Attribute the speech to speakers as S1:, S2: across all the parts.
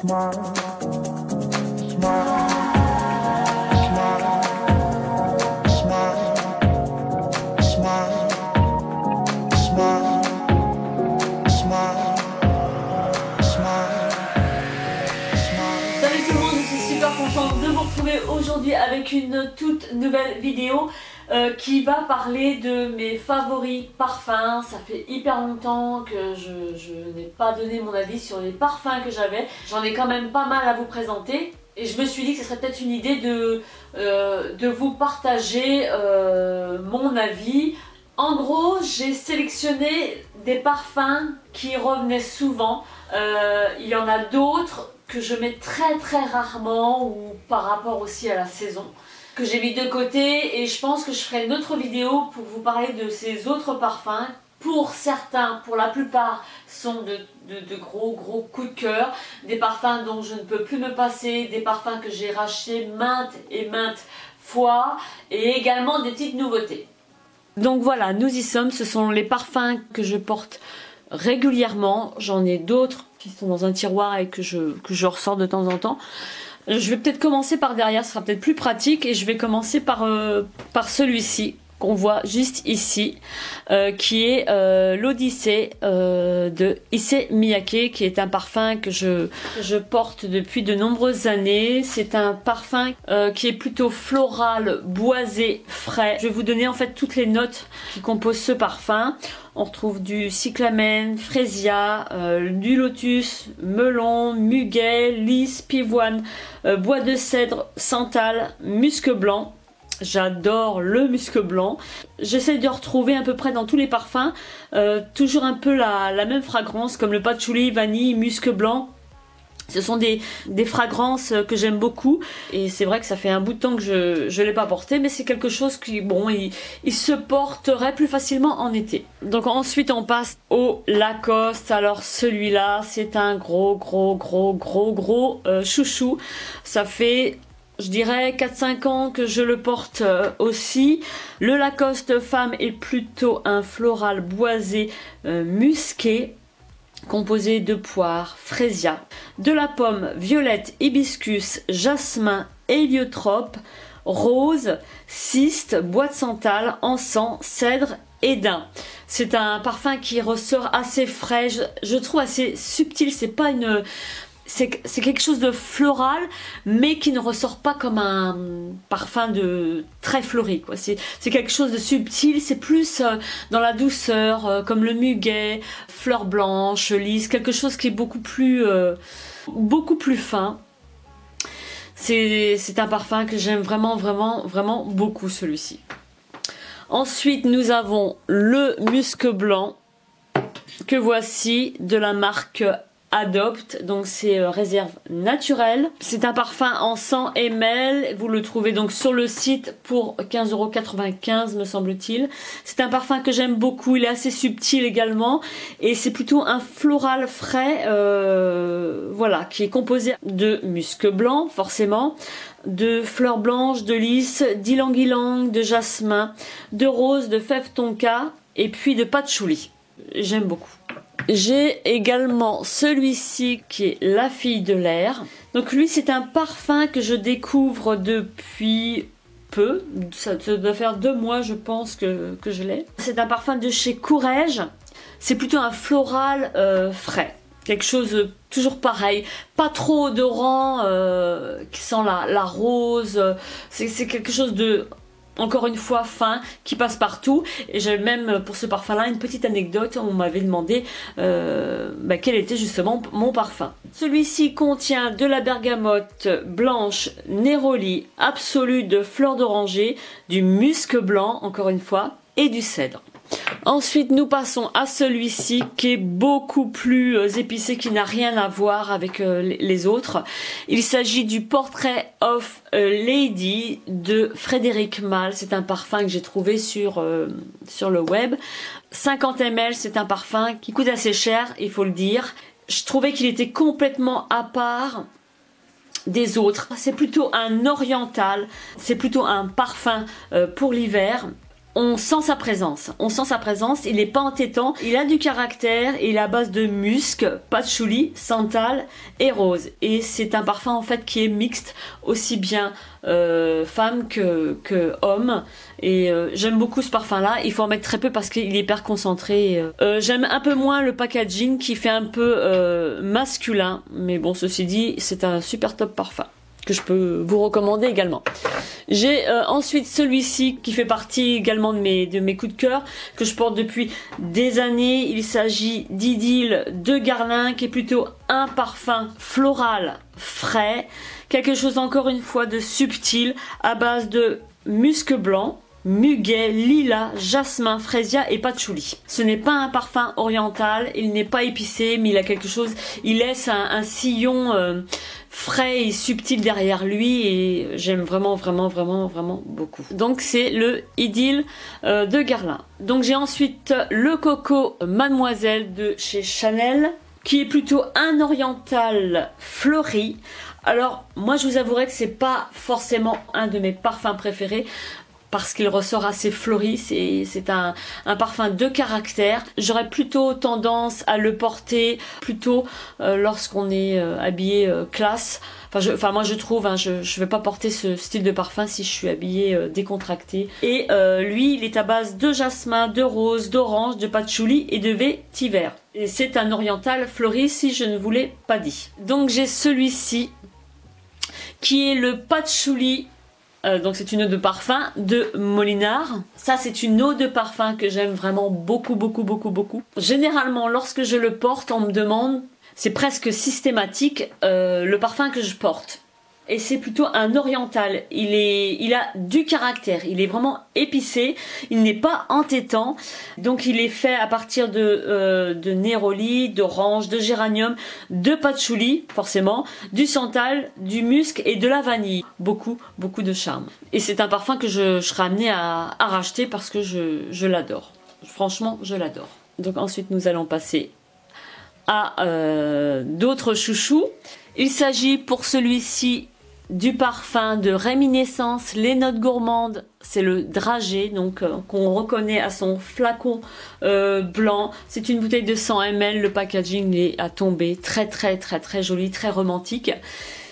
S1: De vous retrouver aujourd'hui avec une toute nouvelle vidéo qui va parler de mes favoris parfums. Ça fait hyper longtemps que je n'ai pas donné mon avis sur les parfums que j'avais. J'en ai quand même pas mal à vous présenter et je me suis dit que ce serait peut-être une idée de vous partager mon avis. En gros, j'ai sélectionné des parfums qui revenaient souvent. Il y en a d'autres que je mets très rarement ou par rapport aussi à la saison, que j'ai mis de côté, et je pense que je ferai une autre vidéo pour vous parler de ces autres parfums. Pour certains, pour la plupart, sont de gros coups de cœur, des parfums dont je ne peux plus me passer, des parfums que j'ai rachetés maintes fois, et également des petites nouveautés. Donc voilà, nous y sommes, ce sont les parfums que je porte régulièrement. J'en ai d'autres qui sont dans un tiroir et que je ressors de temps en temps. Je vais peut-être commencer par derrière, ce sera peut-être plus pratique, et je vais commencer par celui-ci qu'on voit juste ici, qui est l'Odyssée de Issey Miyake, qui est un parfum que je porte depuis de nombreuses années. C'est un parfum qui est plutôt floral, boisé, frais. Je vais vous donner en fait toutes les notes qui composent ce parfum. On retrouve du cyclamen, frésia, du lotus, melon, muguet, lys, pivoine, bois de cèdre, santal, musc blanc. J'adore le musc blanc. J'essaie de retrouver à peu près dans tous les parfums toujours un peu la même fragrance, comme le patchouli, vanille, musc blanc. Ce sont des fragrances que j'aime beaucoup, et c'est vrai que ça fait un bout de temps que je l'ai pas porté, mais c'est quelque chose qui, bon, il se porterait plus facilement en été. Donc ensuite on passe au Lacoste. Alors celui-là, c'est un gros chouchou. Ça fait, je dirais, 4-5 ans que je le porte aussi. Le Lacoste Femme est plutôt un floral boisé musqué, composé de poire, frésia, de la pomme, violette, hibiscus, jasmin, héliotrope, rose, cyste, bois de santal, encens, cèdre et daim. C'est un parfum qui ressort assez frais, je trouve assez subtil. C'est pas une... C'est quelque chose de floral, mais qui ne ressort pas comme un parfum de très fleuri, quoi. C'est quelque chose de subtil, c'est plus dans la douceur, comme le muguet, fleur blanche, lys, quelque chose qui est beaucoup plus fin. C'est un parfum que j'aime vraiment beaucoup, celui-ci. Ensuite, nous avons le musc blanc, que voici, de la marque Adopt, donc c'est réserve naturelle. C'est un parfum en 100 ml, vous le trouvez donc sur le site pour 15,95 € me semble-t-il. C'est un parfum que j'aime beaucoup, il est assez subtil également, et c'est plutôt un floral frais, voilà, qui est composé de musc blanc forcément, de fleurs blanches, de lys, d'ylang-ylang, de jasmin, de rose, de fève tonka, et puis de patchouli. J'aime beaucoup. J'ai également celui-ci qui est La Fille de l'air. Donc lui, c'est un parfum que je découvre depuis peu. Ça doit faire 2 mois, je pense, que je l'ai. C'est un parfum de chez Courrèges. C'est plutôt un floral frais. Quelque chose toujours pareil, pas trop odorant, qui sent la rose. C'est quelque chose de... encore une fois fin, qui passe partout. Et j'ai même pour ce parfum là une petite anecdote. On m'avait demandé quel était justement mon parfum. Celui-ci contient de la bergamote blanche Néroli absolue, de fleurs d'oranger, du musc blanc encore une fois, et du cèdre. Ensuite nous passons à celui-ci qui est beaucoup plus épicé, qui n'a rien à voir avec les autres. Il s'agit du Portrait of a Lady de Frédéric Malle. C'est un parfum que j'ai trouvé sur le web. 50 ml, c'est un parfum qui coûte assez cher, il faut le dire. Je trouvais qu'il était complètement à part des autres. C'est plutôt un oriental, c'est plutôt un parfum pour l'hiver. on sent sa présence, il n'est pas entêtant, il a du caractère, il est à base de musc, patchouli, santal et rose. Et c'est un parfum en fait qui est mixte, aussi bien femme que homme. Et j'aime beaucoup ce parfum là, il faut en mettre très peu parce qu'il est hyper concentré. J'aime un peu moins le packaging qui fait un peu masculin, mais bon, ceci dit, c'est un super top parfum que je peux vous recommander également. J'ai ensuite celui-ci qui fait partie également de mes coups de cœur, que je porte depuis des années. Il s'agit d'Idylle de Guerlain, qui est plutôt un parfum floral frais, quelque chose encore une fois de subtil, à base de musc blanc, muguet, lilas, jasmin, frésia et patchouli. Ce n'est pas un parfum oriental, il n'est pas épicé, mais il a quelque chose, il laisse un sillon frais et subtil derrière lui, et j'aime vraiment beaucoup. Donc c'est le Idylle de Guerlain. Donc j'ai ensuite le Coco Mademoiselle de chez Chanel, qui est plutôt un oriental fleuri. Alors moi je vous avouerai que c'est pas forcément un de mes parfums préférés, parce qu'il ressort assez fleuri, c'est un parfum de caractère. J'aurais plutôt tendance à le porter plutôt lorsqu'on est habillé classe. Enfin moi je trouve, hein, je vais pas porter ce style de parfum si je suis habillée décontractée. Et lui il est à base de jasmin, de rose, d'orange, de patchouli et de vétiver. Et c'est un oriental fleuri si je ne vous l'ai pas dit. Donc j'ai celui-ci qui est le patchouli. Donc c'est une eau de parfum de Molinard. Ça c'est une eau de parfum que j'aime vraiment beaucoup. Généralement lorsque je le porte, on me demande, c'est presque systématique, le parfum que je porte. Et c'est plutôt un oriental. Il a du caractère, il est vraiment épicé, il n'est pas entêtant. Donc il est fait à partir de néroli, d'orange, de géranium, de patchouli forcément, du santal, du musc et de la vanille. Beaucoup de charme. Et c'est un parfum que je serai amenée à racheter parce que je l'adore. Franchement, je l'adore. Donc ensuite nous allons passer à d'autres chouchous. Il s'agit pour celui-ci du parfum de Réminiscence, les notes gourmandes, c'est le dragée, donc qu'on reconnaît à son flacon blanc. C'est une bouteille de 100 ml, le packaging est à tomber, très joli, très romantique.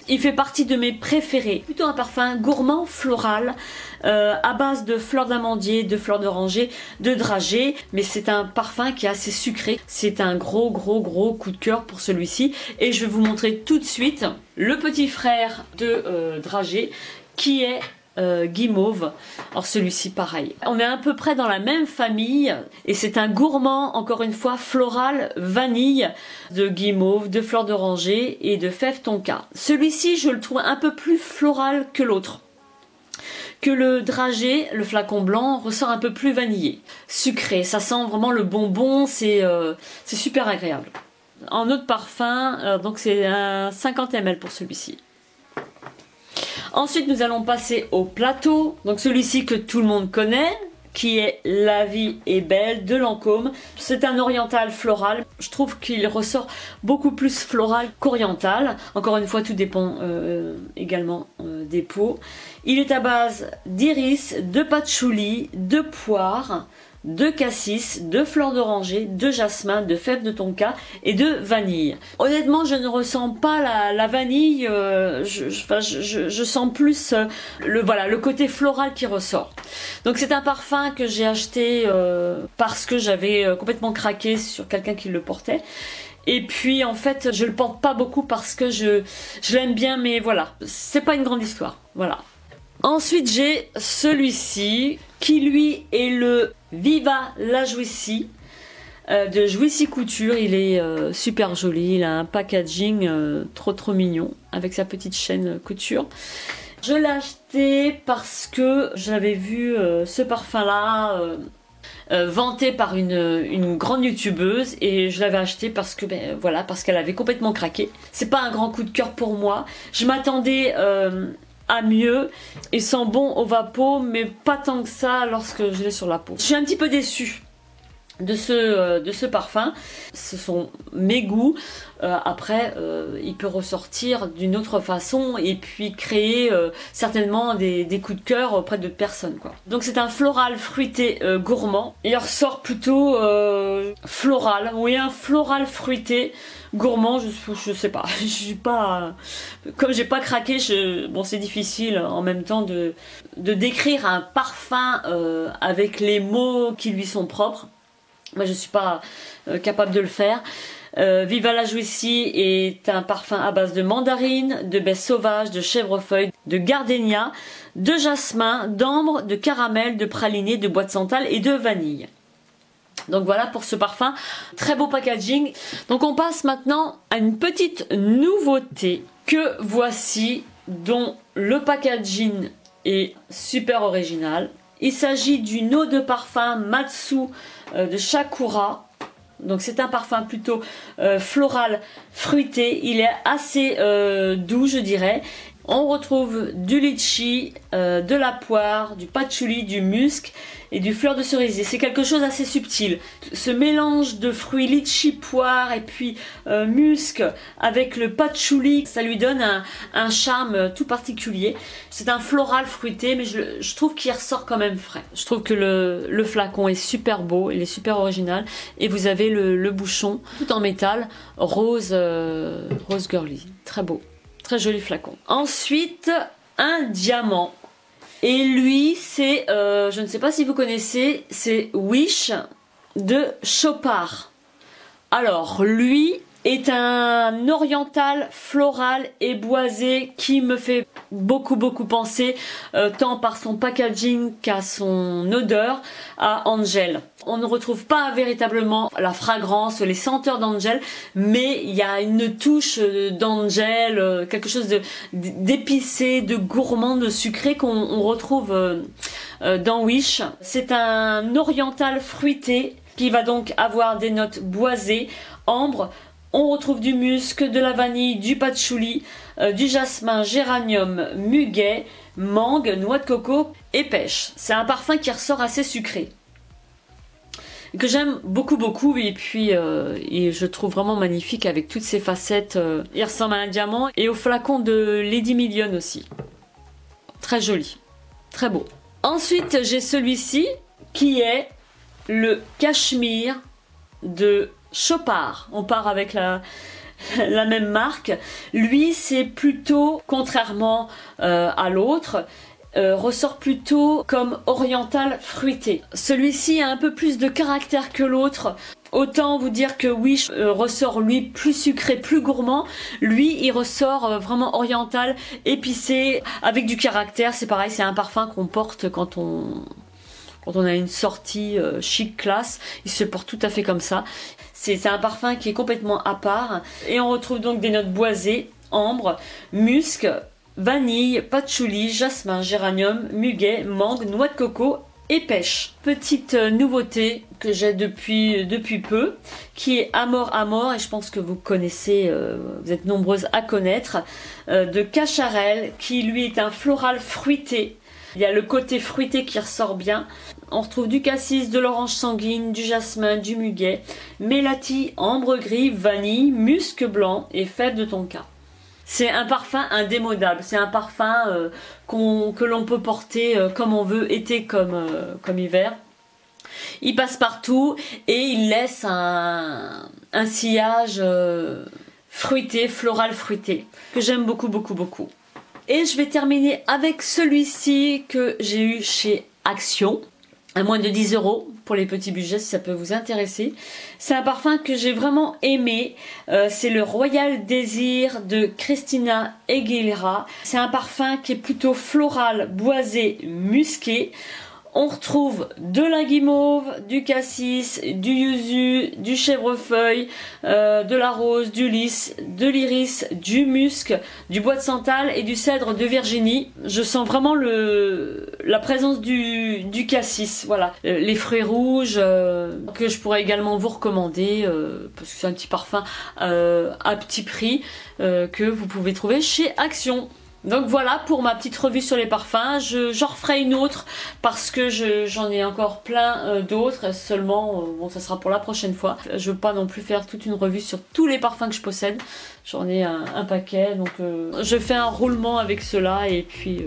S1: Il fait partie de mes préférés, plutôt un parfum gourmand floral à base de fleurs d'amandier, de fleurs d'oranger, de dragée, mais c'est un parfum qui est assez sucré. C'est un gros coup de cœur pour celui-ci, et je vais vous montrer tout de suite le petit frère de dragée qui est Guimauve. Alors celui-ci pareil, on est à peu près dans la même famille et c'est un gourmand, encore une fois floral vanille, de guimauve, de fleurs d'oranger et de fèves tonka. Celui-ci je le trouve un peu plus floral que l'autre, que le dragée. Le flacon blanc ressort un peu plus vanillé, sucré, ça sent vraiment le bonbon, c'est super agréable. En eau de parfum, donc c'est un 50 ml pour celui-ci. Ensuite, nous allons passer au plateau. Donc celui-ci que tout le monde connaît, qui est La vie est belle de Lancôme. C'est un oriental floral. Je trouve qu'il ressort beaucoup plus floral qu'oriental. Encore une fois, tout dépend également des peaux. Il est à base d'iris, de patchouli, de poire, de cassis, de fleurs d'oranger, de jasmin, de fèves de tonka et de vanille. Honnêtement, je ne ressens pas la vanille, je sens plus le côté floral qui ressort. Donc c'est un parfum que j'ai acheté parce que j'avais complètement craqué sur quelqu'un qui le portait. Et puis en fait je le porte pas beaucoup parce que je l'aime bien, mais voilà, c'est pas une grande histoire. Voilà. Ensuite j'ai celui-ci qui lui est le Viva la Jouissie de Jouissie Couture. Il est super joli, il a un packaging trop mignon avec sa petite chaîne couture. Je l'ai acheté parce que j'avais vu ce parfum là vanté par une grande youtubeuse, et je l'avais acheté parce que parce qu'elle avait complètement craqué. C'est pas un grand coup de cœur pour moi, je m'attendais à mieux. Il sent bon au vapeau, mais pas tant que ça lorsque je l'ai sur la peau. Je suis un petit peu déçue de ce parfum. Ce sont mes goûts. Après, il peut ressortir d'une autre façon et puis créer certainement des coups de cœur auprès d'autres personnes, quoi. Donc c'est un floral fruité gourmand. Il ressort plutôt floral, oui, un floral fruité gourmand. Je sais pas, je suis pas, comme j'ai pas craqué, bon, c'est difficile en même temps de décrire un parfum avec les mots qui lui sont propres. Moi, je suis pas capable de le faire. Viva la Juicy est un parfum à base de mandarine, de baie sauvage, de chèvrefeuille, de gardénia, de jasmin, d'ambre, de caramel, de praliné, de bois de santal et de vanille. Donc voilà pour ce parfum. Très beau packaging. Donc on passe maintenant à une petite nouveauté que voici, dont le packaging est super original. Il s'agit d'une eau de parfum Matsu de Shakura. Donc c'est un parfum plutôt floral, fruité. Il est assez doux, je dirais. On retrouve du litchi, de la poire, du patchouli, du musc et du fleur de cerisier. C'est quelque chose d'assez subtil. Ce mélange de fruits litchi, poire et puis musc avec le patchouli, ça lui donne un charme tout particulier. C'est un floral fruité, mais je trouve qu'il ressort quand même frais. Je trouve que le flacon est super beau, il est super original. Et vous avez le bouchon tout en métal, rose girly. Très beau. Très joli flacon. Ensuite, un diamant. Et lui, c'est, je ne sais pas si vous connaissez, c'est Wish de Chopard. Alors, lui est un oriental floral et boisé qui me fait beaucoup penser, tant par son packaging qu'à son odeur, à Angel. On ne retrouve pas véritablement la fragrance, les senteurs d'Angel, mais il y a une touche d'Angel, quelque chose d'épicé, de gourmand, de sucré qu'on retrouve dans Wish. C'est un oriental fruité qui va donc avoir des notes boisées, ambre. On retrouve du musc, de la vanille, du patchouli, du jasmin, géranium, muguet, mangue, noix de coco et pêche. C'est un parfum qui ressort assez sucré, que j'aime beaucoup, et puis et je trouve vraiment magnifique avec toutes ses facettes. Il ressemble à un diamant, et au flacon de Lady Million aussi. Très joli, très beau. Ensuite, j'ai celui-ci qui est le cachemire de Chopard. On part avec la même marque. Lui, c'est plutôt, contrairement à l'autre, ressort plutôt comme oriental fruité. Celui-ci a un peu plus de caractère que l'autre. Autant vous dire que Wish ressort lui plus sucré, plus gourmand. Lui, il ressort vraiment oriental, épicé, avec du caractère. C'est pareil, c'est un parfum qu'on porte quand on a une sortie chic, classe. Il se porte tout à fait comme ça. C'est un parfum qui est complètement à part. Et on retrouve donc des notes boisées, ambre, musc, vanille, patchouli, jasmin, géranium, muguet, mangue, noix de coco et pêche. Petite nouveauté que j'ai depuis peu, qui est Amor, et je pense que vous connaissez, vous êtes nombreuses à connaître, de Cacharel, qui lui est un floral fruité. Il y a le côté fruité qui ressort bien. On retrouve du cassis, de l'orange sanguine, du jasmin, du muguet, mélati, ambre gris, vanille, musc blanc et fève de tonka. C'est un parfum indémodable. C'est un parfum que l'on peut porter comme on veut, été comme hiver. Il passe partout et il laisse un sillage fruité, floral fruité, que j'aime beaucoup. Et je vais terminer avec celui-ci que j'ai eu chez Action, à moins de 10 € pour les petits budgets, si ça peut vous intéresser. C'est un parfum que j'ai vraiment aimé. C'est le Royal Désir de Christina Aguilera. C'est un parfum qui est plutôt floral, boisé, musqué. On retrouve de la guimauve, du cassis, du yuzu, du chèvrefeuille, de la rose, du lys, de l'iris, du musc, du bois de santal et du cèdre de Virginie. Je sens vraiment la présence du cassis, voilà. Les fruits rouges que je pourrais également vous recommander parce que c'est un petit parfum à petit prix que vous pouvez trouver chez Action. Donc voilà pour ma petite revue sur les parfums. J'en referai une autre parce que j'en ai encore plein d'autres. Seulement, bon, ça sera pour la prochaine fois. Je veux pas non plus faire toute une revue sur tous les parfums que je possède. J'en ai un paquet, donc je fais un roulement avec cela et puis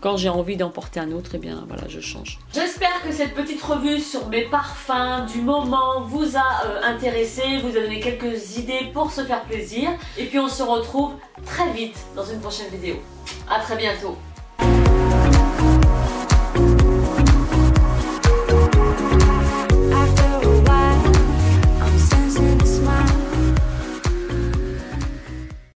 S1: quand j'ai envie d'en porter un autre, et bien voilà, je change. J'espère que cette petite revue sur mes parfums du moment vous a intéressé, vous a donné quelques idées pour se faire plaisir. Et puis on se retrouve très vite dans une prochaine vidéo. À très bientôt.